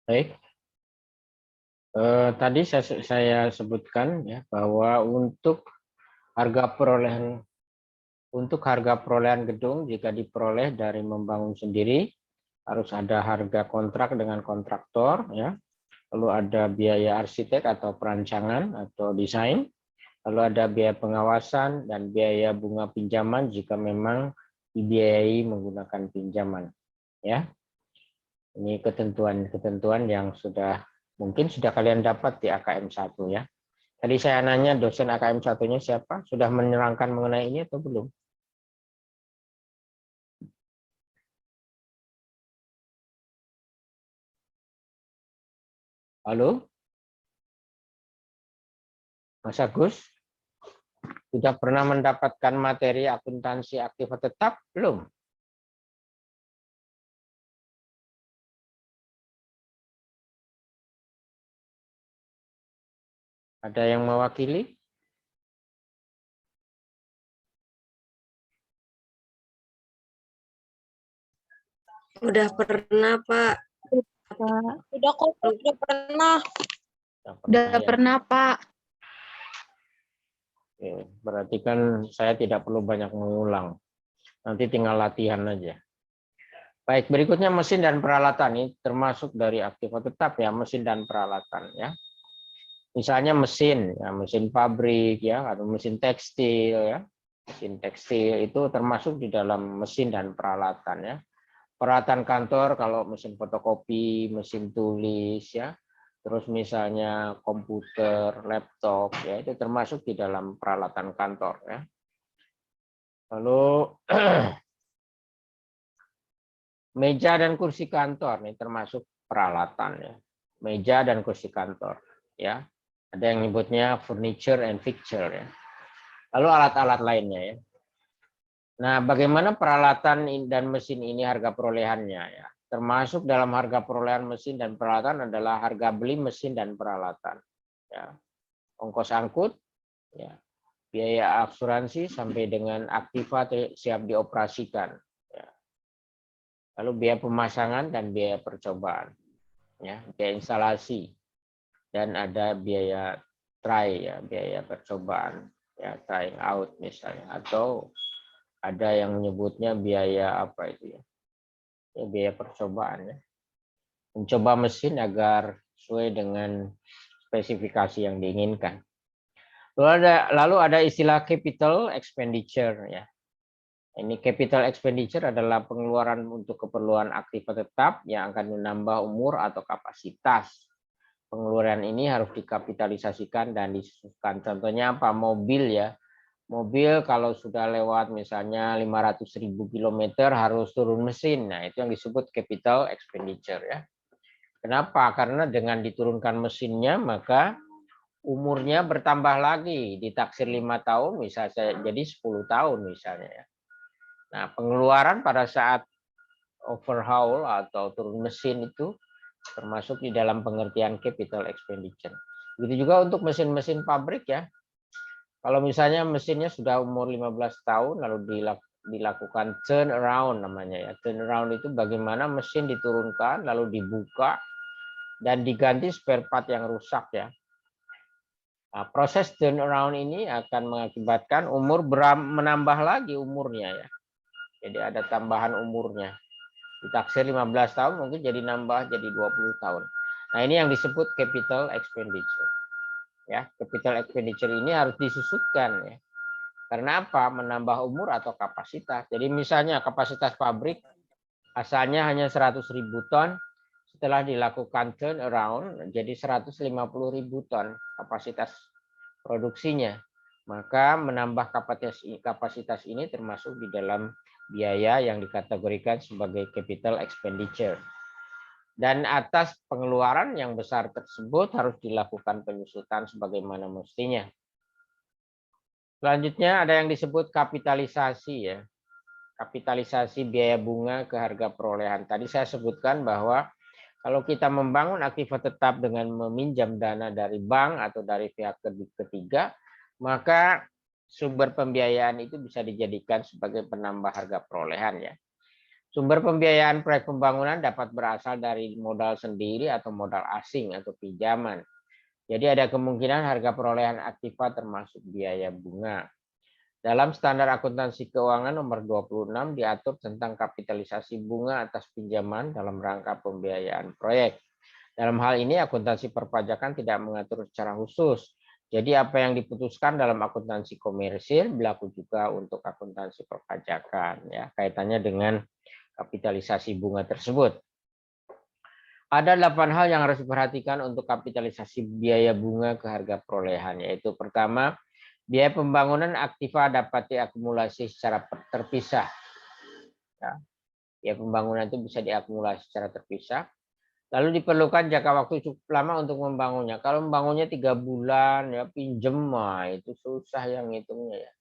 Baik. Tadi saya sebutkan ya bahwa untuk harga perolehan gedung jika diperoleh dari membangun sendiri harus ada harga kontrak dengan kontraktor ya. Lalu ada biaya arsitek atau perancangan atau desain. Lalu ada biaya pengawasan dan biaya bunga pinjaman jika memang dibiayai menggunakan pinjaman ya. Ini ketentuan-ketentuan yang mungkin sudah kalian dapat di AKM 1 ya. Tadi saya nanya dosen AKM 1-nya siapa? Sudah menerangkan mengenai ini atau belum? Halo? Mas Agus? Sudah pernah mendapatkan materi akuntansi aktif tetap? Belum? Ada yang mewakili? Udah pernah, Pak. Udah kok, udah pernah. Udah pernah, Pak. Oke, berarti kan saya tidak perlu banyak mengulang. Nanti tinggal latihan aja. Baik, berikutnya mesin dan peralatan. Ini termasuk dari aktif tetap ya, mesin dan peralatan ya. Misalnya mesin, ya, mesin pabrik ya, atau mesin tekstil ya. Mesin tekstil itu termasuk di dalam mesin dan peralatan ya. Peralatan kantor kalau mesin fotokopi, mesin tulis ya. Terus misalnya komputer, laptop ya, itu termasuk di dalam peralatan kantor ya. Lalu meja dan kursi kantor ini termasuk peralatan ya. Meja dan kursi kantor ya. Ada yang nyebutnya furniture and fixture ya. Lalu alat-alat lainnya ya. Nah, bagaimana peralatan dan mesin ini harga perolehannya ya? Termasuk dalam harga perolehan mesin dan peralatan adalah harga beli mesin dan peralatan. Ya. Ongkos angkut, ya. Biaya asuransi sampai dengan aktiva siap dioperasikan. Ya. Lalu biaya pemasangan dan biaya percobaan, ya. Biaya instalasi dan ada biaya try ya, biaya percobaan, ya, trying out misalnya, atau ada yang menyebutnya biaya apa itu ya, biaya percobaan ya, mencoba mesin agar sesuai dengan spesifikasi yang diinginkan. Lalu ada istilah capital expenditure ya. Ini capital expenditure adalah pengeluaran untuk keperluan aktif tetap yang akan menambah umur atau kapasitas. Pengeluaran ini harus dikapitalisasikan dan disususkan. Contohnya apa? Mobil ya. Mobil kalau sudah lewat misalnya 500.000 kilometer harus turun mesin. Nah, itu yang disebut capital expenditure ya. Kenapa? Karena dengan diturunkan mesinnya maka umurnya bertambah lagi. Ditaksir 5 tahun bisa jadi 10 tahun misalnya ya. Nah, pengeluaran pada saat overhaul atau turun mesin itu termasuk di dalam pengertian capital expenditure. Begitu juga untuk mesin-mesin pabrik ya. Kalau misalnya mesinnya sudah umur 15 tahun lalu dilakukan turn around namanya ya. Turn around itu bagaimana mesin diturunkan lalu dibuka dan diganti spare part yang rusak ya. Nah, proses turn around ini akan mengakibatkan menambah lagi umurnya ya. Jadi ada tambahan umurnya. Ditaksir 15 tahun mungkin jadi nambah jadi 20 tahun. Nah, ini yang disebut capital expenditure. Ya, capital expenditure ini harus disusutkan ya. Karena apa? Menambah umur atau kapasitas. Jadi misalnya kapasitas pabrik asalnya hanya 100.000 ton, setelah dilakukan turnaround jadi 150.000 ton kapasitas produksinya. Maka menambah kapasitas ini termasuk di dalam biaya yang dikategorikan sebagai capital expenditure. Dan atas pengeluaran yang besar tersebut harus dilakukan penyusutan sebagaimana mestinya. Selanjutnya ada yang disebut kapitalisasi ya. Kapitalisasi biaya bunga ke harga perolehan. Tadi saya sebutkan bahwa kalau kita membangun aktiva tetap dengan meminjam dana dari bank atau dari pihak ketiga, maka sumber pembiayaan itu bisa dijadikan sebagai penambah harga perolehan ya. Sumber pembiayaan proyek pembangunan dapat berasal dari modal sendiri atau modal asing atau pinjaman. Jadi ada kemungkinan harga perolehan aktiva termasuk biaya bunga. Dalam standar akuntansi keuangan nomor 26 diatur tentang kapitalisasi bunga atas pinjaman dalam rangka pembiayaan proyek. Dalam hal ini akuntansi perpajakan tidak mengatur secara khusus. Jadi apa yang diputuskan dalam akuntansi komersil berlaku juga untuk akuntansi perpajakan, ya, kaitannya dengan kapitalisasi bunga tersebut. Ada 8 hal yang harus diperhatikan untuk kapitalisasi biaya bunga ke harga perolehan, yaitu pertama, biaya pembangunan aktiva dapat diakumulasi secara terpisah. Ya, biaya pembangunan itu bisa diakumulasi secara terpisah. Lalu diperlukan jangka waktu cukup lama untuk membangunnya. Kalau membangunnya 3 bulan, ya pinjem mah itu susah yang ngitungnya ya.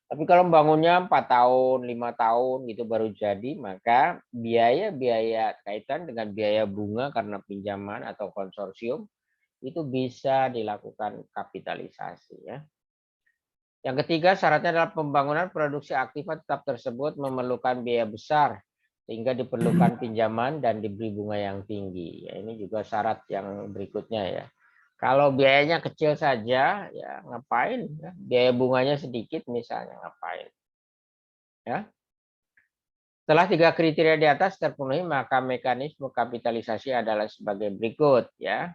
Tapi kalau membangunnya 4 tahun, 5 tahun gitu baru jadi, maka biaya-biaya kaitan dengan biaya bunga karena pinjaman atau konsorsium itu bisa dilakukan kapitalisasi, ya. Yang ketiga, syaratnya adalah pembangunan produksi aktiva tetap tersebut memerlukan biaya besar sehingga diperlukan pinjaman dan diberi bunga yang tinggi. Ya, ini juga syarat yang berikutnya, ya. Kalau biayanya kecil saja, ya ngapain? Ya? Biaya bunganya sedikit misalnya, ngapain? Ya. Setelah 3 kriteria di atas terpenuhi, maka mekanisme kapitalisasi adalah sebagai berikut. Ya.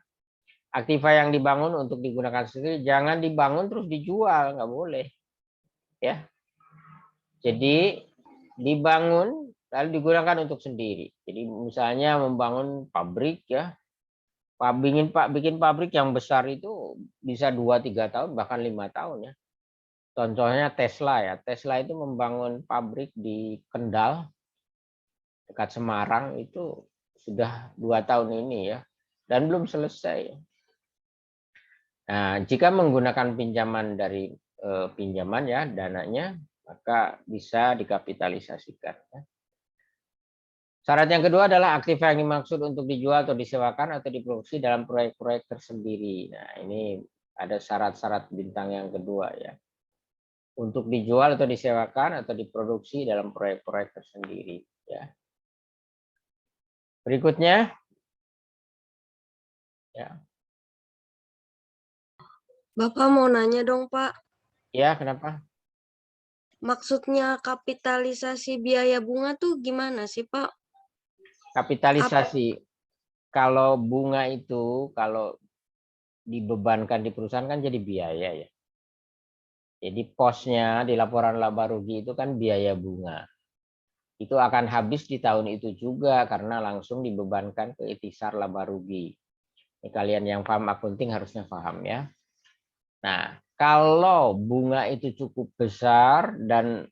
Aktiva yang dibangun untuk digunakan sendiri, jangan dibangun terus dijual, nggak boleh. Ya. Jadi dibangun lalu digunakan untuk sendiri. Jadi misalnya membangun pabrik, ya. Bikin pabrik yang besar itu bisa 2-3 tahun bahkan 5 tahun, ya. Contohnya Tesla, ya. Tesla itu membangun pabrik di Kendal dekat Semarang itu sudah 2 tahun ini, ya, dan belum selesai. Nah, jika menggunakan pinjaman dari pinjaman, ya, dananya, maka bisa dikapitalisasikan. Ya. Syarat yang kedua adalah aktiva yang dimaksud untuk dijual atau disewakan atau diproduksi dalam proyek-proyek tersendiri. Nah, ini ada syarat-syarat bintang yang kedua, ya. Untuk dijual atau disewakan atau diproduksi dalam proyek-proyek tersendiri, ya. Berikutnya, ya. Bapak mau nanya dong, Pak. Ya, kenapa? Maksudnya kapitalisasi biaya bunga tuh gimana sih, Pak? Kapitalisasi. Kalau bunga itu kalau dibebankan di perusahaan kan jadi biaya, ya. Jadi posnya di laporan laba rugi itu kan biaya bunga. Itu akan habis di tahun itu juga karena langsung dibebankan ke ikhtisar laba rugi. Ini kalian yang paham akunting harusnya paham, ya. Nah, kalau bunga itu cukup besar dan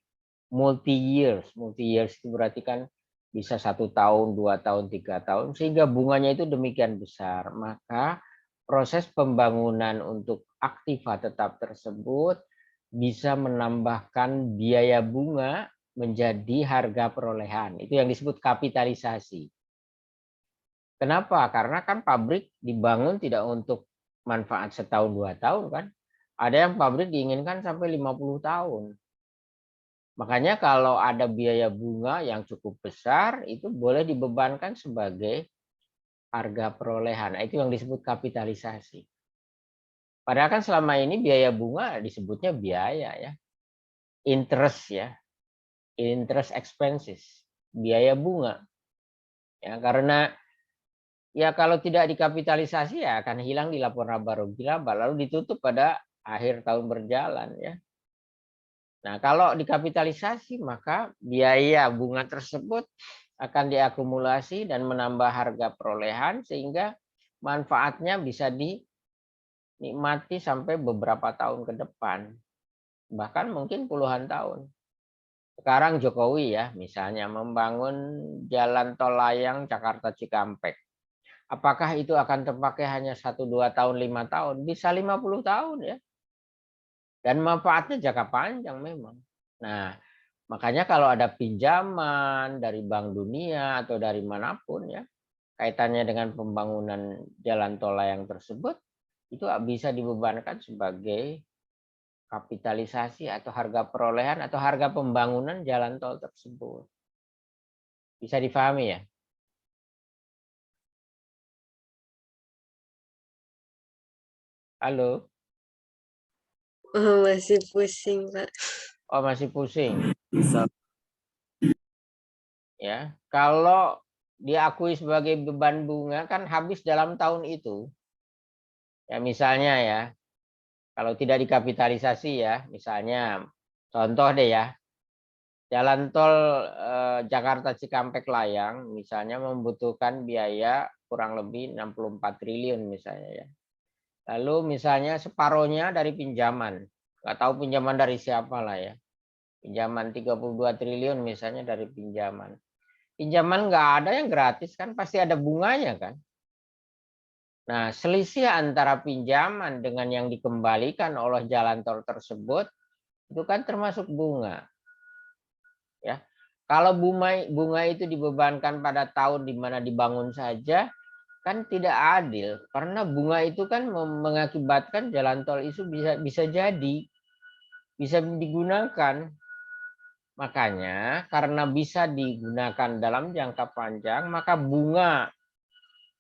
multi years itu berarti kan bisa 1 tahun, 2 tahun, 3 tahun, sehingga bunganya itu demikian besar, maka proses pembangunan untuk aktiva tetap tersebut bisa menambahkan biaya bunga menjadi harga perolehan. Itu yang disebut kapitalisasi. Kenapa? Karena kan pabrik dibangun tidak untuk manfaat setahun 2 tahun kan. Ada yang pabrik diinginkan sampai 50 tahun. Makanya kalau ada biaya bunga yang cukup besar itu boleh dibebankan sebagai harga perolehan. Itu yang disebut kapitalisasi. Padahal kan selama ini biaya bunga disebutnya biaya, ya. Interest, ya. Interest expenses, biaya bunga. Ya, karena ya kalau tidak dikapitalisasi ya akan hilang di laporan laba rugi laba lalu ditutup pada akhir tahun berjalan, ya. Nah, kalau dikapitalisasi maka biaya bunga tersebut akan diakumulasi dan menambah harga perolehan sehingga manfaatnya bisa dinikmati sampai beberapa tahun ke depan. Bahkan mungkin puluhan tahun. Sekarang Jokowi, ya, misalnya membangun jalan tol layang Jakarta Cikampek. Apakah itu akan terpakai hanya 1-2 tahun, 5 tahun? Bisa 50 tahun, ya. Dan manfaatnya jangka panjang memang. Nah, makanya kalau ada pinjaman dari Bank Dunia atau dari manapun, ya, kaitannya dengan pembangunan jalan tol layang tersebut, itu bisa dibebankan sebagai kapitalisasi atau harga perolehan atau harga pembangunan jalan tol tersebut. Bisa difahami ya? Halo? Oh, masih pusing, Pak. Oh, masih pusing. Bisa. Ya, kalau diakui sebagai beban bunga kan habis dalam tahun itu. Ya, misalnya ya, kalau tidak dikapitalisasi ya, misalnya contoh deh ya, jalan tol Jakarta Cikampek Layang misalnya membutuhkan biaya kurang lebih 64 triliun misalnya ya. Lalu misalnya separohnya dari pinjaman. Nggak tahu pinjaman dari siapa lah ya. Pinjaman 32 triliun misalnya dari pinjaman. Pinjaman nggak ada yang gratis kan, pasti ada bunganya kan. Nah, selisih antara pinjaman dengan yang dikembalikan oleh jalan tol tersebut itu kan termasuk bunga. Ya. Kalau bunga itu dibebankan pada tahun di mana dibangun saja, kan tidak adil. Karena bunga itu kan mengakibatkan jalan tol itu bisa jadi, bisa digunakan. Makanya karena bisa digunakan dalam jangka panjang, maka bunga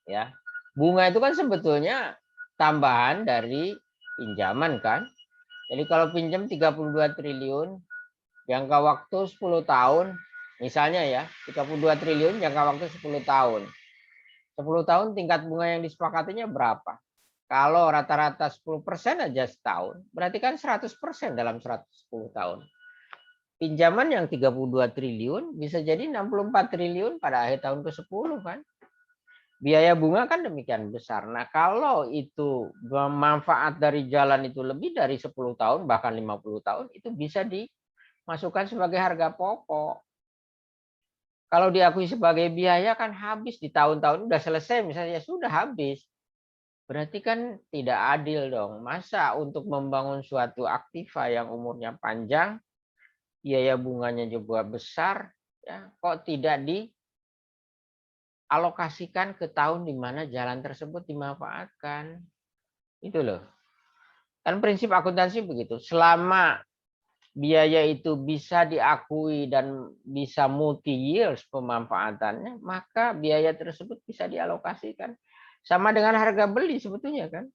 ya. Bunga itu kan sebetulnya tambahan dari pinjaman kan. Jadi kalau pinjam 32 triliun, jangka waktu 10 tahun, misalnya ya, 32 triliun jangka waktu 10 tahun. 10 tahun tingkat bunga yang disepakatinya berapa? Kalau rata-rata 10% aja setahun, berarti kan 100% dalam 110 tahun. Pinjaman yang 32 triliun bisa jadi 64 triliun pada akhir tahun ke-10 kan. Biaya bunga kan demikian besar. Nah, kalau itu manfaat dari jalan itu lebih dari 10 tahun, bahkan 50 tahun, itu bisa dimasukkan sebagai harga pokok. Kalau diakui sebagai biaya kan habis di tahun-tahun, udah selesai misalnya, sudah habis. Berarti kan tidak adil dong. Masa untuk membangun suatu aktiva yang umurnya panjang, biaya bunganya juga besar, ya, kok tidak dialokasikan ke tahun di mana jalan tersebut dimanfaatkan. Itu loh. Kan prinsip akuntansi begitu. Selama biaya itu bisa diakui dan bisa multi years pemanfaatannya, maka biaya tersebut bisa dialokasikan. Sama dengan harga beli sebetulnya kan.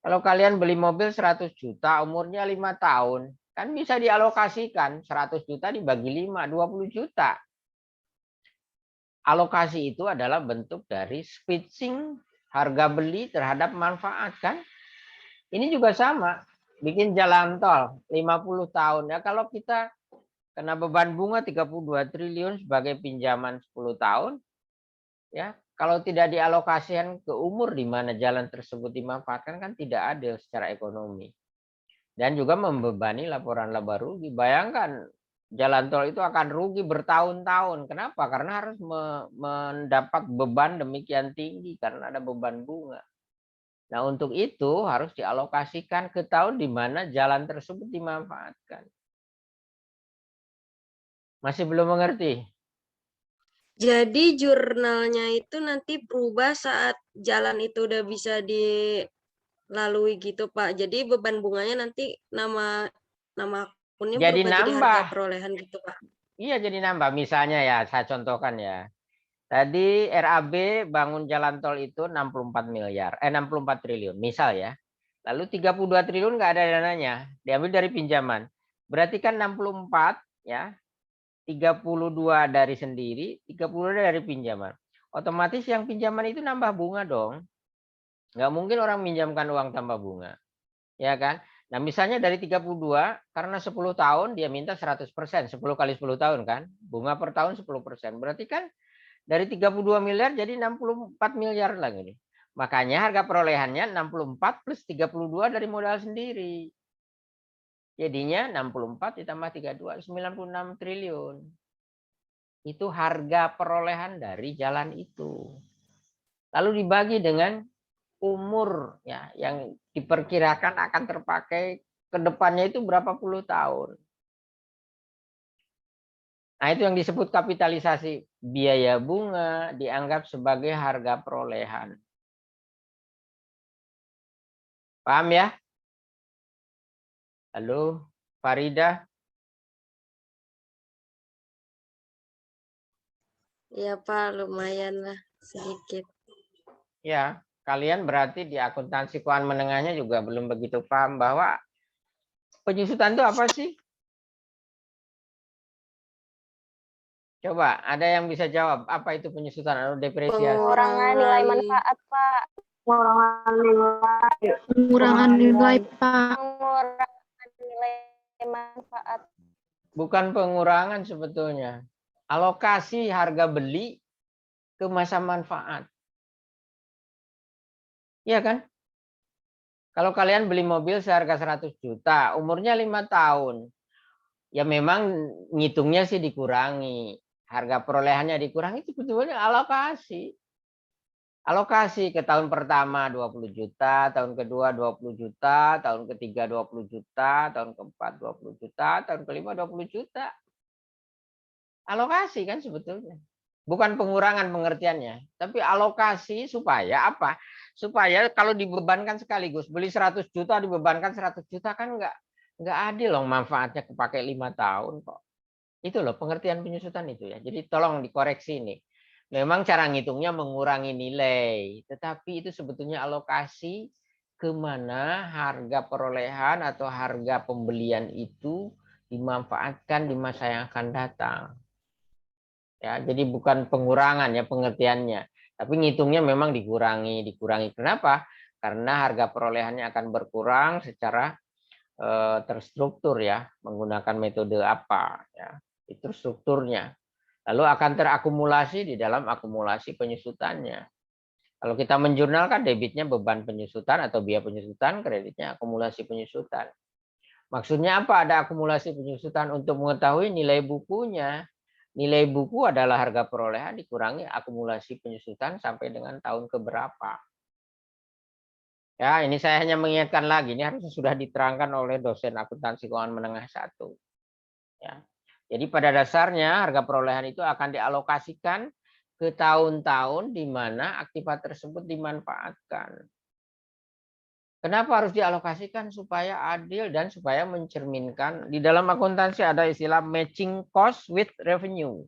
Kalau kalian beli mobil 100 juta, umurnya 5 tahun, kan bisa dialokasikan 100 juta dibagi 5, 20 juta. Alokasi itu adalah bentuk dari switching harga beli terhadap manfaat kan. Ini juga sama, bikin jalan tol 50 tahun. Ya kalau kita kena beban bunga 32 triliun sebagai pinjaman 10 tahun, ya kalau tidak dialokasikan ke umur di mana jalan tersebut dimanfaatkan kan tidak adil secara ekonomi. Dan juga membebani laporan laba rugi. Bayangkan jalan tol itu akan rugi bertahun-tahun. Kenapa? Karena harus mendapat beban demikian tinggi karena ada beban bunga. Nah, untuk itu harus dialokasikan ke tahun di mana jalan tersebut dimanfaatkan. Masih belum mengerti? Jadi jurnalnya itu nanti berubah saat jalan itu udah bisa dilalui gitu, Pak. Jadi beban bunganya nanti nama akunnya Jadi berubah jadi harga nambah. perolehan gitu, Pak. Iya, jadi nambah. Misalnya ya, saya contohkan ya. Tadi RAB bangun jalan tol itu 64 miliar, 64 triliun, misal ya. Lalu 32 triliun nggak ada dananya, diambil dari pinjaman. Berarti kan 64 ya, 32 dari sendiri, 32 dari pinjaman. Otomatis yang pinjaman itu nambah bunga dong. Nggak mungkin orang minjamkan uang tanpa bunga. Ya kan? Nah, misalnya dari 32, karena 10 tahun dia minta 100%, 10 kali 10 tahun kan? Bunga per tahun 10%. Berarti kan dari 32 miliar jadi 64 miliar lagi nih. Makanya harga perolehannya 64 plus 32 dari modal sendiri. Jadinya 64 ditambah 32, 96 triliun. Itu harga perolehan dari jalan itu. Lalu dibagi dengan umur ya yang diperkirakan akan terpakai ke depannya itu berapa puluh tahun. Nah, itu yang disebut kapitalisasi. Biaya bunga dianggap sebagai harga perolehan. Paham ya? Halo, Farida. Iya Pak, lumayan lah sedikit. Ya, kalian berarti di akuntansi keuangan menengahnya juga belum begitu paham bahwa penyusutan itu apa sih? Coba, ada yang bisa jawab apa itu penyusutan atau depresiasi? Pengurangan nilai manfaat, Pak. Pengurangan nilai, Pak. Pengurangan nilai manfaat. Bukan pengurangan sebetulnya. Alokasi harga beli ke masa manfaat. Iya kan? Kalau kalian beli mobil seharga 100 juta, umurnya 5 tahun. Ya memang ngitungnya sih dikurangi. Harga perolehannya dikurangi, itu sebetulnya alokasi. Alokasi ke tahun pertama 20 juta, tahun kedua 20 juta, tahun ketiga 20 juta, tahun keempat 20 juta, tahun kelima 20 juta. Alokasi kan sebetulnya. Bukan pengurangan pengertiannya, tapi alokasi supaya apa? Supaya kalau dibebankan sekaligus, beli 100 juta dibebankan 100 juta kan enggak adil loh, manfaatnya kepakai 5 tahun kok. Itu loh pengertian penyusutan itu ya. Jadi tolong dikoreksi ini. Memang cara ngitungnya mengurangi nilai, tetapi itu sebetulnya alokasi kemana harga perolehan atau harga pembelian itu dimanfaatkan di masa yang akan datang. Ya, jadi bukan pengurangan ya pengertiannya, tapi ngitungnya memang dikurangi. Kenapa? Karena harga perolehannya akan berkurang secara terstruktur ya, menggunakan metode apa ya. Itu strukturnya. Lalu akan terakumulasi di dalam akumulasi penyusutannya. Kalau kita menjurnalkan debitnya beban penyusutan atau biaya penyusutan, kreditnya akumulasi penyusutan. Maksudnya apa ada akumulasi penyusutan? Untuk mengetahui nilai bukunya. Nilai buku adalah harga perolehan dikurangi akumulasi penyusutan sampai dengan tahun keberapa. Ya, ini saya hanya mengingatkan lagi, ini harusnya sudah diterangkan oleh dosen akuntansi keuangan menengah 1. Ya. Jadi pada dasarnya harga perolehan itu akan dialokasikan ke tahun-tahun di mana aktiva tersebut dimanfaatkan. Kenapa harus dialokasikan? Supaya adil dan supaya mencerminkan. Di dalam akuntansi ada istilah matching cost with revenue.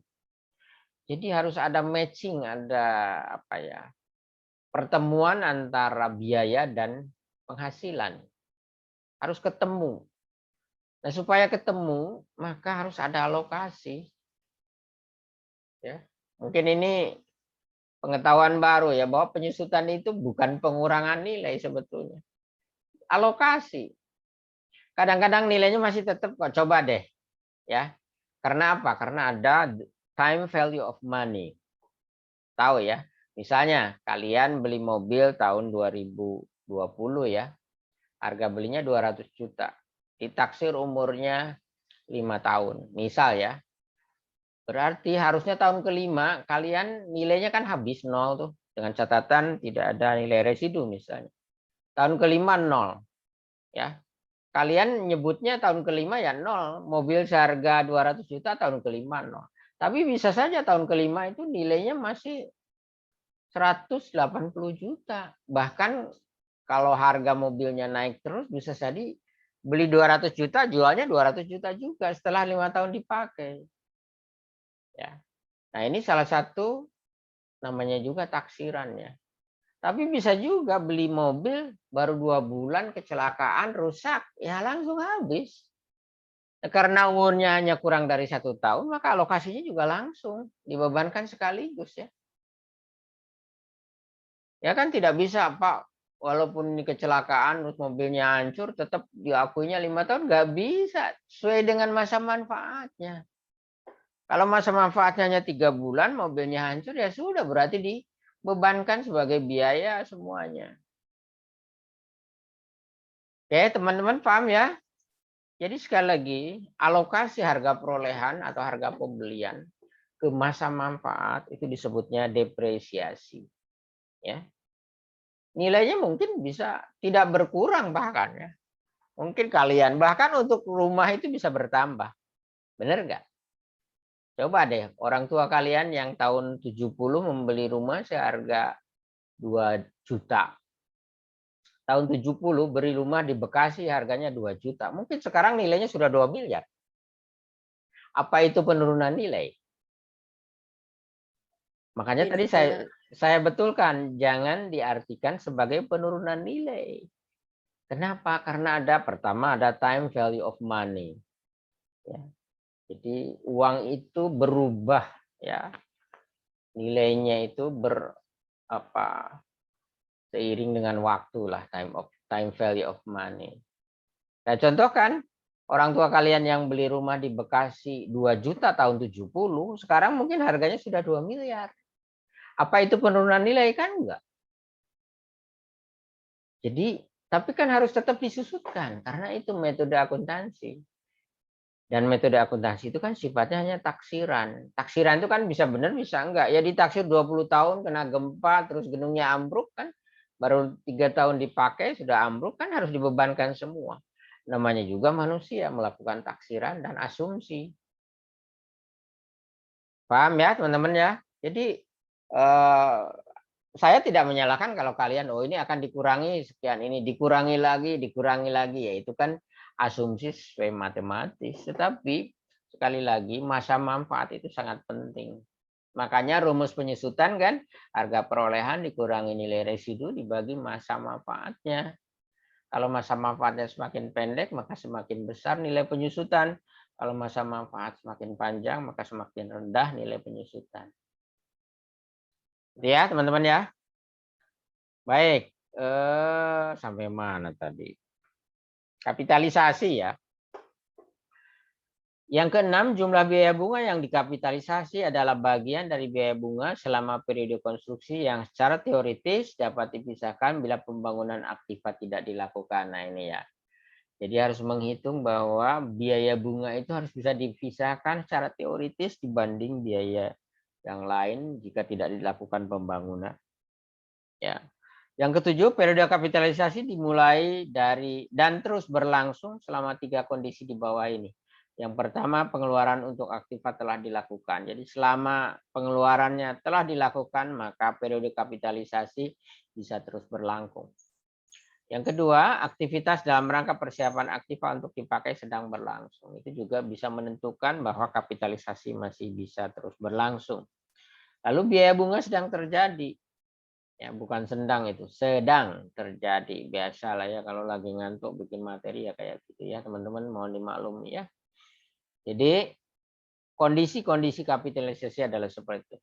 Jadi harus ada matching, ada apa ya, pertemuan antara biaya dan penghasilan. Harus ketemu. Nah, supaya ketemu, maka harus ada alokasi. Ya. Mungkin ini pengetahuan baru ya, bahwa penyusutan itu bukan pengurangan nilai sebetulnya. Alokasi. Kadang-kadang nilainya masih tetap kok. Coba deh. Ya. Karena apa? Karena ada time value of money. Tahu ya. Misalnya kalian beli mobil tahun 2020 ya. Harga belinya 200 juta. Ditaksir umurnya 5 tahun. Misal ya. Berarti harusnya tahun kelima kalian nilainya kan habis 0 tuh. Dengan catatan tidak ada nilai residu misalnya. Tahun kelima 0. Ya. Kalian nyebutnya tahun kelima ya 0. Mobil seharga 200 juta tahun kelima 0. Tapi bisa saja tahun kelima itu nilainya masih 180 juta. Bahkan kalau harga mobilnya naik terus bisa jadi beli 200 juta jualnya 200 juta juga setelah 5 tahun dipakai. Ya. Nah, ini salah satu namanya juga taksirannya. Tapi bisa juga beli mobil baru 2 bulan kecelakaan rusak, ya langsung habis. Karena umurnya hanya kurang dari 1 tahun, maka alokasinya juga langsung dibebankan sekaligus ya. Ya kan tidak bisa Pak, walaupun ini kecelakaan terus mobilnya hancur tetap diakuinya 5 tahun, nggak bisa sesuai dengan masa manfaatnya. Kalau masa manfaatnya hanya 3 bulan, mobilnya hancur ya sudah berarti dibebankan sebagai biaya semuanya. Oke, teman-teman paham ya? Jadi sekali lagi, alokasi harga perolehan atau harga pembelian ke masa manfaat itu disebutnya depresiasi. Ya. Nilainya mungkin bisa tidak berkurang bahkan ya. Mungkin kalian bahkan untuk rumah itu bisa bertambah. Benar nggak? Coba deh orang tua kalian yang tahun 70 membeli rumah seharga 2 juta. Tahun 70 beli rumah di Bekasi harganya 2 juta. Mungkin sekarang nilainya sudah 2 miliar. Apa itu penurunan nilai? Makanya tadi saya betulkan, jangan diartikan sebagai penurunan nilai. Kenapa? Karena pertama ada time value of money. Ya. Jadi uang itu berubah, ya, nilainya itu seiring dengan waktu lah, time value of money. Nah, contoh kan, orang tua kalian yang beli rumah di Bekasi 2 juta tahun 70, sekarang mungkin harganya sudah 2 miliar. Apa itu penurunan nilai? Kan enggak. Jadi, tapi kan harus tetap disusutkan, karena itu metode akuntansi. Dan metode akuntansi itu kan sifatnya hanya taksiran. Taksiran itu kan bisa benar, bisa enggak. Ya ditaksir 20 tahun kena gempa, terus gedungnya ambruk kan. Baru 3 tahun dipakai, sudah ambruk kan harus dibebankan semua. Namanya juga manusia melakukan taksiran dan asumsi. Paham ya teman-teman ya? Jadi saya tidak menyalahkan kalau kalian, oh ini akan dikurangi sekian, ini dikurangi lagi, ya itu kan asumsi sesuai matematis. Tetapi sekali lagi masa manfaat itu sangat penting. Makanya rumus penyusutan kan, harga perolehan dikurangi nilai residu dibagi masa manfaatnya. Kalau masa manfaatnya semakin pendek, maka semakin besar nilai penyusutan. Kalau masa manfaat semakin panjang, maka semakin rendah nilai penyusutan. Ya teman-teman ya. Baik, sampai mana tadi? Kapitalisasi ya. Yang keenam, jumlah biaya bunga yang dikapitalisasi adalah bagian dari biaya bunga selama periode konstruksi yang secara teoritis dapat dipisahkan bila pembangunan aktiva tidak dilakukan. Nah ini ya. Jadi harus menghitung bahwa biaya bunga itu harus bisa dipisahkan secara teoritis dibanding biaya yang lain jika tidak dilakukan pembangunan. Ya. Yang ketujuh, periode kapitalisasi dimulai dari dan terus berlangsung selama 3 kondisi di bawah ini. Yang pertama, pengeluaran untuk aktiva telah dilakukan. Jadi selama pengeluarannya telah dilakukan, maka periode kapitalisasi bisa terus berlangsung. Yang kedua, aktivitas dalam rangka persiapan aktiva untuk dipakai sedang berlangsung. Itu juga bisa menentukan bahwa kapitalisasi masih bisa terus berlangsung. Lalu biaya bunga sedang terjadi. Ya, bukan sedang, itu sedang terjadi. Biasalah ya kalau lagi ngantuk bikin materi ya kayak gitu ya teman-teman, mohon dimaklumi ya. Jadi kondisi-kondisi kapitalisasi adalah seperti itu.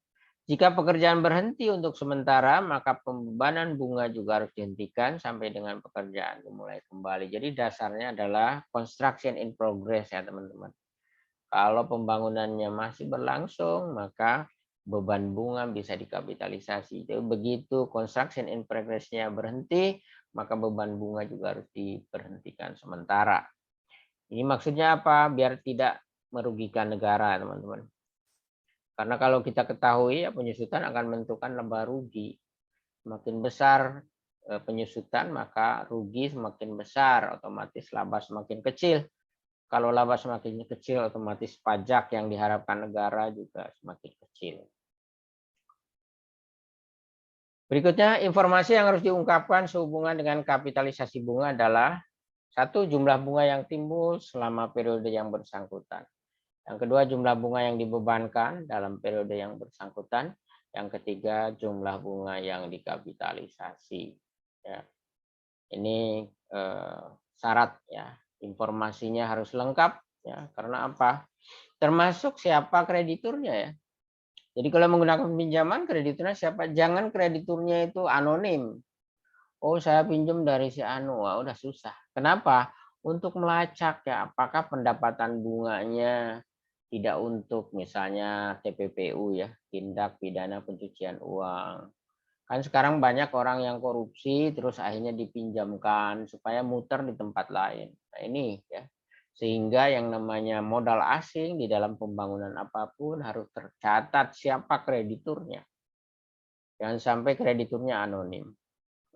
Jika pekerjaan berhenti untuk sementara, maka pembebanan bunga juga harus dihentikan sampai dengan pekerjaan dimulai kembali. Jadi dasarnya adalah construction in progress ya teman-teman. Kalau pembangunannya masih berlangsung, maka beban bunga bisa dikapitalisasi. Jadi begitu construction in progress-nya berhenti, maka beban bunga juga harus diberhentikan sementara. Ini maksudnya apa? Biar tidak merugikan negara, teman-teman. Karena kalau kita ketahui ya penyusutan akan menentukan laba rugi. Semakin besar penyusutan, maka rugi semakin besar, otomatis laba semakin kecil. Kalau laba semakin kecil, otomatis pajak yang diharapkan negara juga semakin kecil. Berikutnya, informasi yang harus diungkapkan sehubungan dengan kapitalisasi bunga adalah: 1. Jumlah bunga yang timbul selama periode yang bersangkutan. Yang kedua, jumlah bunga yang dibebankan dalam periode yang bersangkutan. Yang ketiga, jumlah bunga yang dikapitalisasi. Ya. Ini syarat ya. Informasinya harus lengkap ya. Karena apa? Termasuk siapa krediturnya ya. Jadi kalau menggunakan pinjaman, krediturnya siapa? Jangan krediturnya itu anonim. Oh, saya pinjam dari si Anu, wah, udah susah. Kenapa? Untuk melacak ya, apakah pendapatan bunganya tidak untuk misalnya TPPU ya, tindak pidana pencucian uang. Kan sekarang banyak orang yang korupsi terus akhirnya dipinjamkan supaya muter di tempat lain. Nah ini ya, sehingga yang namanya modal asing di dalam pembangunan apapun harus tercatat siapa krediturnya. Jangan sampai krediturnya anonim.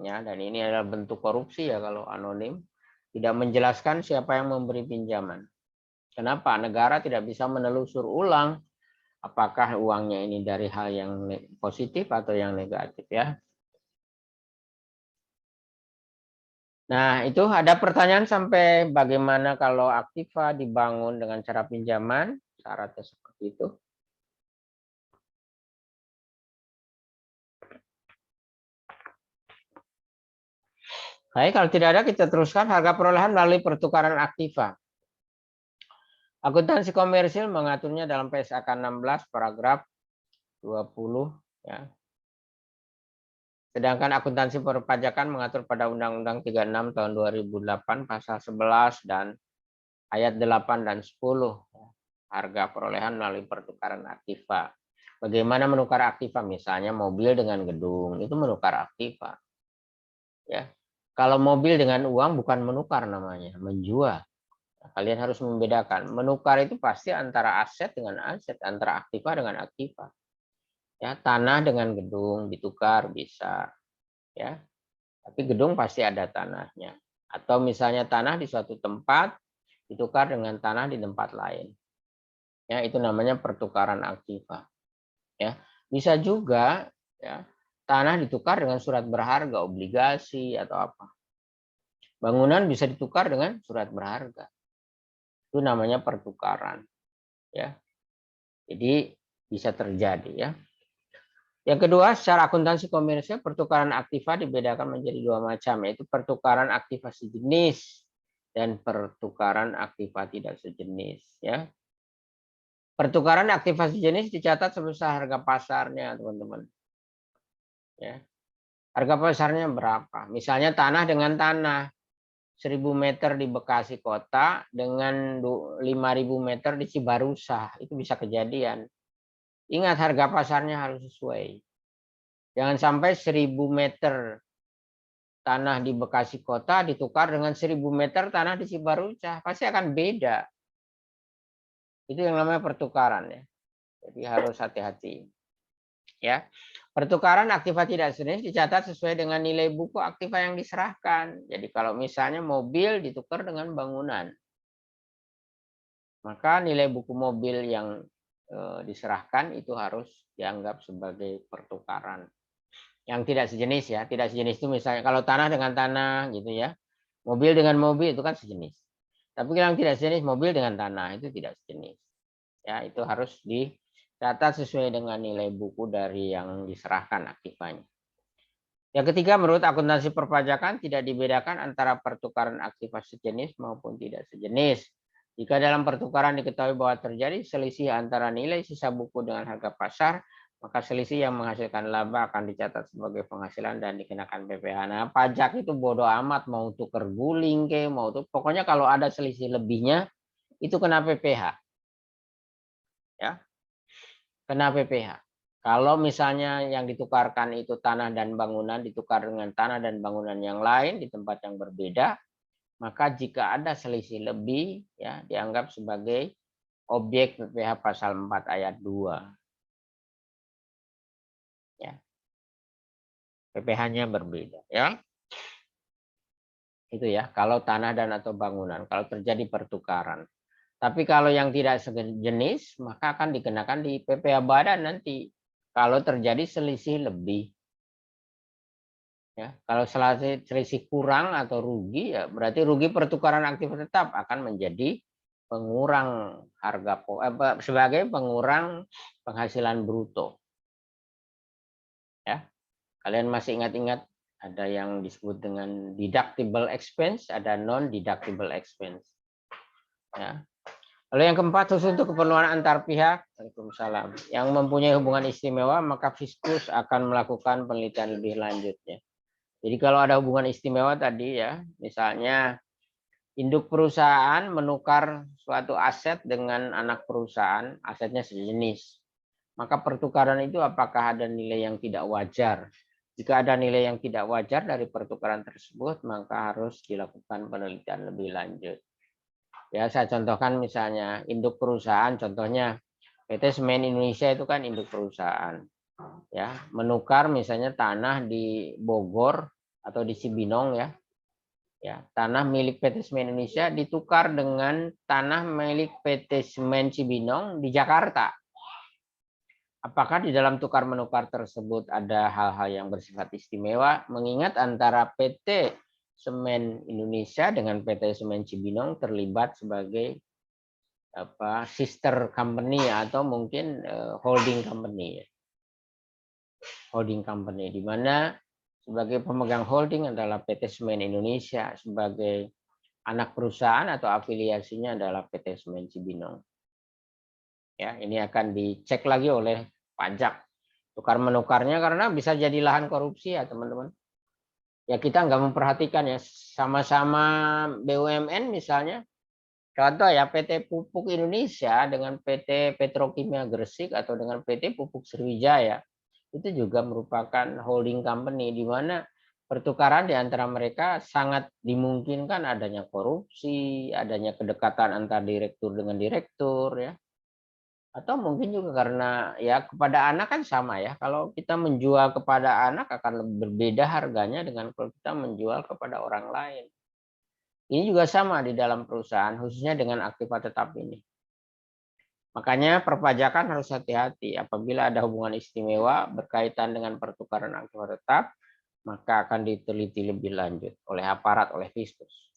Ya, dan ini adalah bentuk korupsi ya kalau anonim, tidak menjelaskan siapa yang memberi pinjaman. Kenapa? Negara tidak bisa menelusur ulang apakah uangnya ini dari hal yang positif atau yang negatif ya. Nah, itu ada pertanyaan sampai bagaimana kalau aktiva dibangun dengan cara pinjaman, syaratnya seperti itu. Baik, kalau tidak ada kita teruskan harga perolehan melalui pertukaran aktiva. Akuntansi komersil mengaturnya dalam PSAK 16 paragraf 20 ya. Sedangkan akuntansi perpajakan mengatur pada Undang-Undang 36 tahun 2008 pasal 11 dan ayat 8 dan 10 ya. Harga perolehan melalui pertukaran aktiva. Bagaimana menukar aktiva? Misalnya mobil dengan gedung itu menukar aktiva. Ya. Kalau mobil dengan uang bukan menukar namanya, menjual. Kalian harus membedakan. Menukar itu pasti antara aset dengan aset, antara aktiva dengan aktiva. Ya, tanah dengan gedung ditukar bisa, ya. Tapi gedung pasti ada tanahnya. Atau misalnya tanah di suatu tempat ditukar dengan tanah di tempat lain. Ya, itu namanya pertukaran aktiva. Ya, bisa juga ya, tanah ditukar dengan surat berharga, obligasi atau apa. Bangunan bisa ditukar dengan surat berharga. Itu namanya pertukaran. Ya. Jadi bisa terjadi ya. Yang kedua, secara akuntansi komersial pertukaran aktiva dibedakan menjadi dua macam, yaitu pertukaran aktiva sejenis dan pertukaran aktiva tidak sejenis ya. Pertukaran aktiva sejenis dicatat sebesar harga pasarnya, teman-teman. Ya. Harga pasarnya berapa? Misalnya tanah dengan tanah. 1.000 meter di Bekasi kota dengan 5.000 meter di Cibarusah. Itu bisa kejadian. Ingat harga pasarnya harus sesuai. Jangan sampai 1.000 meter tanah di Bekasi kota ditukar dengan 1.000 meter tanah di Cibarusah. Pasti akan beda. Itu yang namanya pertukaran ya. Jadi harus hati-hati. Ya. Pertukaran aktiva tidak sejenis dicatat sesuai dengan nilai buku aktiva yang diserahkan. Jadi kalau misalnya mobil ditukar dengan bangunan, maka nilai buku mobil yang diserahkan itu harus dianggap sebagai pertukaran. Yang tidak sejenis ya, tidak sejenis itu misalnya kalau tanah dengan tanah gitu ya, mobil dengan mobil itu kan sejenis. Tapi yang tidak sejenis mobil dengan tanah itu tidak sejenis. Ya, itu harus dicatat sesuai dengan nilai buku dari yang diserahkan aktivanya. Yang ketiga, menurut akuntansi perpajakan tidak dibedakan antara pertukaran aktiva sejenis maupun tidak sejenis. Jika dalam pertukaran diketahui bahwa terjadi selisih antara nilai sisa buku dengan harga pasar, maka selisih yang menghasilkan laba akan dicatat sebagai penghasilan dan dikenakan PPh. Nah, pajak itu bodoh amat mau tuker guling ke, mau tuh pokoknya kalau ada selisih lebihnya itu kena PPh. Ya, kena PPh. Kalau misalnya yang ditukarkan itu tanah dan bangunan ditukar dengan tanah dan bangunan yang lain di tempat yang berbeda, maka jika ada selisih lebih ya dianggap sebagai objek PPh pasal 4 ayat 2. Ya. PPh-nya berbeda ya. Itu ya, kalau tanah dan atau bangunan, kalau terjadi pertukaran. Tapi kalau yang tidak sejenis, maka akan dikenakan di PPh badan nanti. Kalau terjadi selisih lebih. Ya, kalau selisih kurang atau rugi, ya berarti rugi pertukaran aktif tetap akan menjadi pengurang harga sebagai pengurang penghasilan bruto. Ya, kalian masih ingat-ingat ada yang disebut dengan deductible expense, ada non deductible expense. Ya. Lalu yang keempat, khusus untuk keperluan antar pihak, Waalaikumsalam, yang mempunyai hubungan istimewa, maka Fiskus akan melakukan penelitian lebih lanjut. Ya. Jadi kalau ada hubungan istimewa tadi ya, misalnya induk perusahaan menukar suatu aset dengan anak perusahaan, asetnya sejenis. Maka pertukaran itu apakah ada nilai yang tidak wajar? Jika ada nilai yang tidak wajar dari pertukaran tersebut, maka harus dilakukan penelitian lebih lanjut. Ya, saya contohkan misalnya induk perusahaan, contohnya PT Semen Indonesia itu kan induk perusahaan. Ya, menukar misalnya tanah di Bogor atau di Cibinong ya. Ya, tanah milik PT Semen Indonesia ditukar dengan tanah milik PT Semen Cibinong di Jakarta. Apakah di dalam tukar menukar tersebut ada hal-hal yang bersifat istimewa? Mengingat antara PT Semen Indonesia dengan PT Semen Cibinong terlibat sebagai sister company atau mungkin holding company. Holding company di mana Sebagai pemegang holding adalah PT Semen Indonesia, sebagai anak perusahaan atau afiliasinya adalah PT Semen Cibinong. Ya, ini akan dicek lagi oleh pajak tukar menukarnya karena bisa jadi lahan korupsi ya teman-teman. Ya kita nggak memperhatikan ya, sama-sama BUMN misalnya. Contoh ya PT Pupuk Indonesia dengan PT Petrokimia Gresik atau dengan PT Pupuk Sriwijaya itu juga merupakan holding company di mana pertukaran di antara mereka sangat dimungkinkan adanya korupsi, adanya kedekatan antar direktur dengan direktur ya. Atau mungkin juga karena ya kepada anak kan sama ya. Kalau kita menjual kepada anak akan berbeda harganya dengan kalau kita menjual kepada orang lain. Ini juga sama di dalam perusahaan, khususnya dengan aktiva tetap ini. Makanya perpajakan harus hati-hati. Apabila ada hubungan istimewa berkaitan dengan pertukaran aktiva tetap, maka akan diteliti lebih lanjut oleh aparat, oleh Fiskus.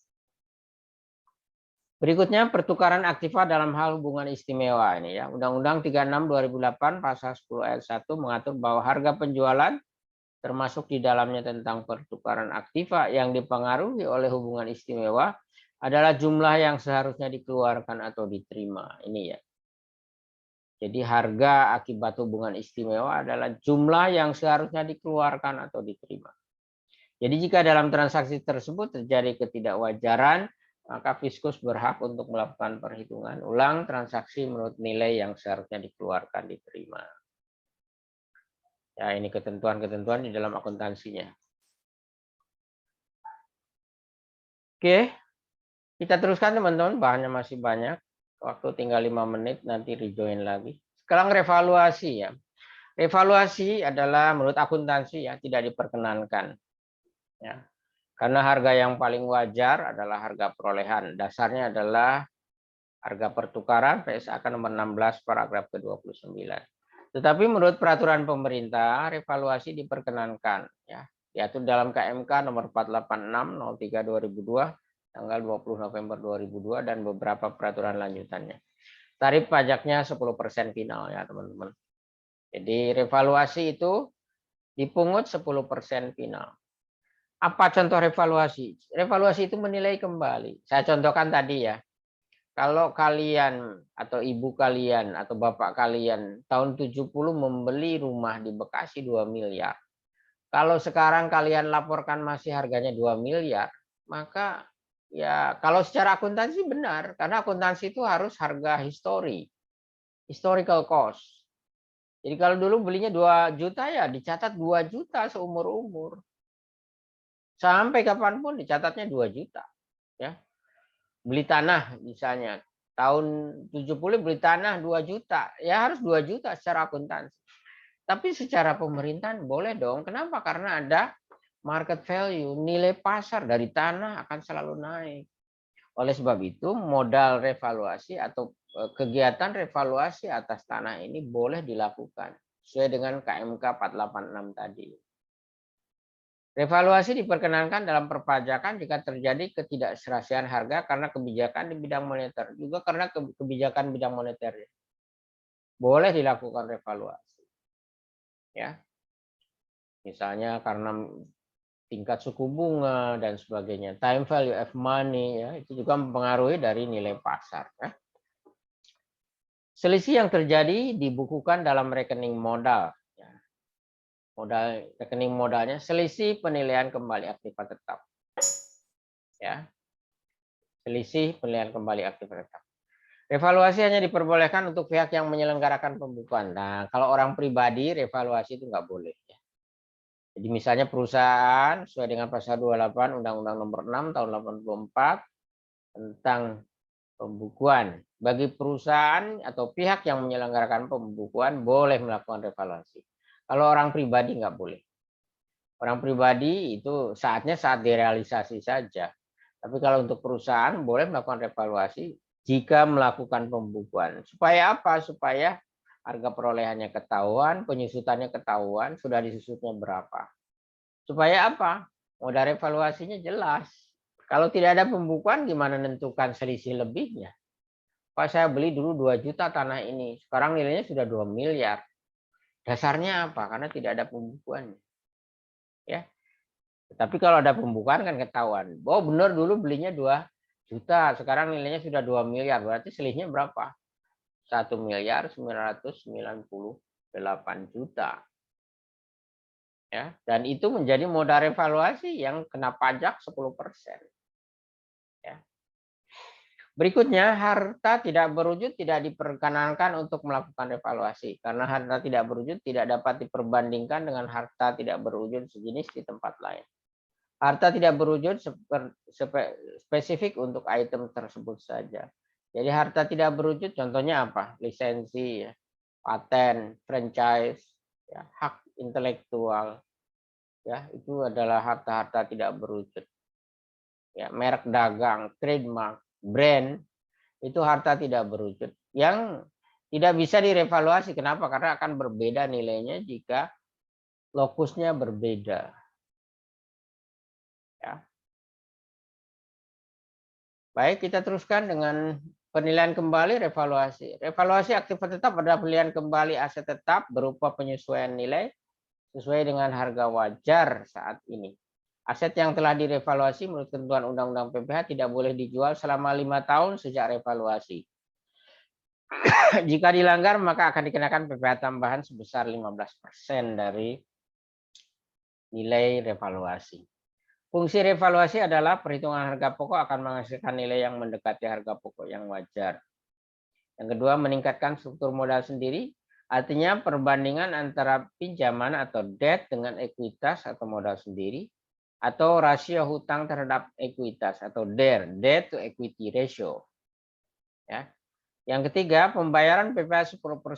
Berikutnya pertukaran aktiva dalam hal hubungan istimewa ini ya. Undang-Undang 36 2008 pasal 10 ayat 1 mengatur bahwa harga penjualan termasuk di dalamnya tentang pertukaran aktiva yang dipengaruhi oleh hubungan istimewa adalah jumlah yang seharusnya dikeluarkan atau diterima. Ini ya. Jadi harga akibat hubungan istimewa adalah jumlah yang seharusnya dikeluarkan atau diterima. Jadi jika dalam transaksi tersebut terjadi ketidakwajaran, maka Fiskus berhak untuk melakukan perhitungan ulang transaksi menurut nilai yang seharusnya dikeluarkan diterima. Ya, ini ketentuan-ketentuan di dalam akuntansinya. Oke, kita teruskan teman-teman, bahannya masih banyak. Waktu tinggal 5 menit, nanti rejoin lagi. Sekarang revaluasi ya. Revaluasi adalah menurut akuntansi ya tidak diperkenankan. Ya. Karena harga yang paling wajar adalah harga perolehan. Dasarnya adalah harga pertukaran PSAK nomor 16 paragraf ke-29. Tetapi menurut peraturan pemerintah, revaluasi diperkenankan ya. Diatur dalam KMK nomor 486 03 2002 tanggal 20 November 2002 dan beberapa peraturan lanjutannya. Tarif pajaknya 10% final ya, teman-teman. Jadi revaluasi itu dipungut 10% final. Apa contoh revaluasi? Revaluasi itu menilai kembali. Saya contohkan tadi ya. Kalau kalian atau ibu kalian atau bapak kalian tahun 70 membeli rumah di Bekasi 2 miliar. Kalau sekarang kalian laporkan masih harganya 2 miliar, maka ya kalau secara akuntansi benar. Karena akuntansi itu harus harga histori. Historical cost. Jadi kalau dulu belinya 2 juta ya dicatat 2 juta seumur-umur. Sampai kapanpun dicatatnya 2 juta. Ya. Beli tanah misalnya. Tahun 70 beli tanah 2 juta. Ya harus 2 juta secara akuntansi. Tapi secara pemerintahan boleh dong. Kenapa? Karena ada market value. Nilai pasar dari tanah akan selalu naik. Oleh sebab itu modal revaluasi atau kegiatan revaluasi atas tanah ini boleh dilakukan. Sesuai dengan KMK 486 tadi. Revaluasi diperkenankan dalam perpajakan jika terjadi ketidakserasian harga karena kebijakan di bidang moneter. Juga karena kebijakan bidang moneter. Boleh dilakukan revaluasi. Ya. Misalnya karena tingkat suku bunga dan sebagainya. Time value of money ya, itu juga mempengaruhi dari nilai pasar. Ya. Selisih yang terjadi dibukukan dalam rekening modal. Modal rekening modalnya selisih penilaian kembali aktiva tetap. Ya. Selisih penilaian kembali aktiva tetap. Revaluasi hanya diperbolehkan untuk pihak yang menyelenggarakan pembukuan. Nah, kalau orang pribadi revaluasi itu nggak boleh. Ya. Jadi misalnya perusahaan sesuai dengan pasal 28 Undang-Undang Nomor 6 tahun 84 tentang pembukuan. Bagi perusahaan atau pihak yang menyelenggarakan pembukuan boleh melakukan revaluasi. Kalau orang pribadi nggak boleh. Orang pribadi itu saatnya saat direalisasi saja. Tapi kalau untuk perusahaan boleh melakukan revaluasi jika melakukan pembukuan. Supaya apa? Supaya harga perolehannya ketahuan, penyusutannya ketahuan, sudah disusutnya berapa. Supaya apa? Modal revaluasinya jelas. Kalau tidak ada pembukuan gimana menentukan selisih lebihnya? Pak saya beli dulu 2 juta tanah ini, sekarang nilainya sudah 2 miliar. Dasarnya apa? Karena tidak ada pembukuannya. Ya. Tapi kalau ada pembukaan kan ketahuan. Oh benar dulu belinya 2 juta, sekarang nilainya sudah 2 miliar. Berarti selisihnya berapa? 1.998 juta. Ya, dan itu menjadi modal revaluasi yang kena pajak 10%. Ya. Berikutnya, harta tidak berwujud tidak diperkenankan untuk melakukan revaluasi karena harta tidak berwujud tidak dapat diperbandingkan dengan harta tidak berwujud sejenis di tempat lain. Harta tidak berwujud spesifik untuk item tersebut saja. Jadi harta tidak berwujud contohnya apa? Lisensi, ya, paten, franchise, ya, hak intelektual, ya itu adalah harta-harta tidak berwujud. Ya, merek dagang, trademark, brand itu harta tidak berwujud yang tidak bisa direvaluasi. Kenapa? Karena akan berbeda nilainya jika lokusnya berbeda. Ya. Baik, kita teruskan dengan penilaian kembali revaluasi. Revaluasi aktif tetap adalah pilihan kembali aset tetap berupa penyesuaian nilai sesuai dengan harga wajar saat ini. Aset yang telah direvaluasi menurut ketentuan Undang-Undang PPh tidak boleh dijual selama 5 tahun sejak revaluasi. Jika dilanggar maka akan dikenakan PPh tambahan sebesar 15% dari nilai revaluasi. Fungsi revaluasi adalah perhitungan harga pokok akan menghasilkan nilai yang mendekati harga pokok yang wajar. Yang kedua, meningkatkan struktur modal sendiri, artinya perbandingan antara pinjaman atau debt dengan ekuitas atau modal sendiri, atau rasio hutang terhadap ekuitas atau DER, debt to equity ratio. Ya. Yang ketiga, pembayaran PPh 10%